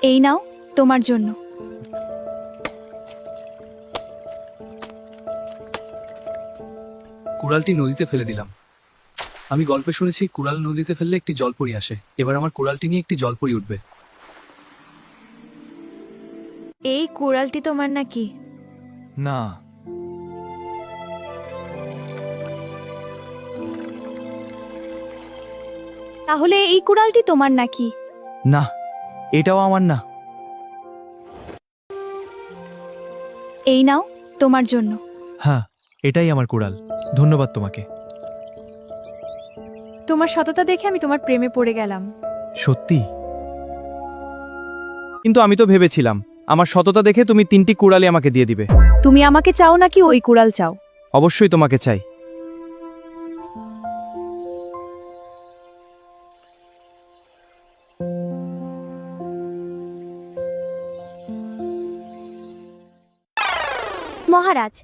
এই নাও তোমার জন্য। কুড়ালটি নদীতে ফেলে দিলাম। আমি গল্পে শুনেছি কুড়াল নদীতে ফেললে একটি জলপরি আসে। এবার আমার কুড়ালটি নিয়ে একটি জলপরি উঠবে। এই কুড়ালটি তোমার নাকি? না, তাহলে এই কুড়ালটি তোমার নাকি? না, এটাও আমার না। এই নাও তোমার জন্য। হ্যাঁ, এটাই আমার কুড়াল। ধন্যবাদ তোমাকে। তোমার সততা দেখে আমি তোমার প্রেমে পড়ে গেলাম। সত্যি? কিন্তু আমি তো ভেবেছিলাম আমার সততা দেখে তুমি 3টি কুড়ালি আমাকে দিয়ে দিবে। তুমি আমাকে চাও নাকি ওই কুড়াল চাও? অবশ্যই তোমাকে চাই। মহারাজ,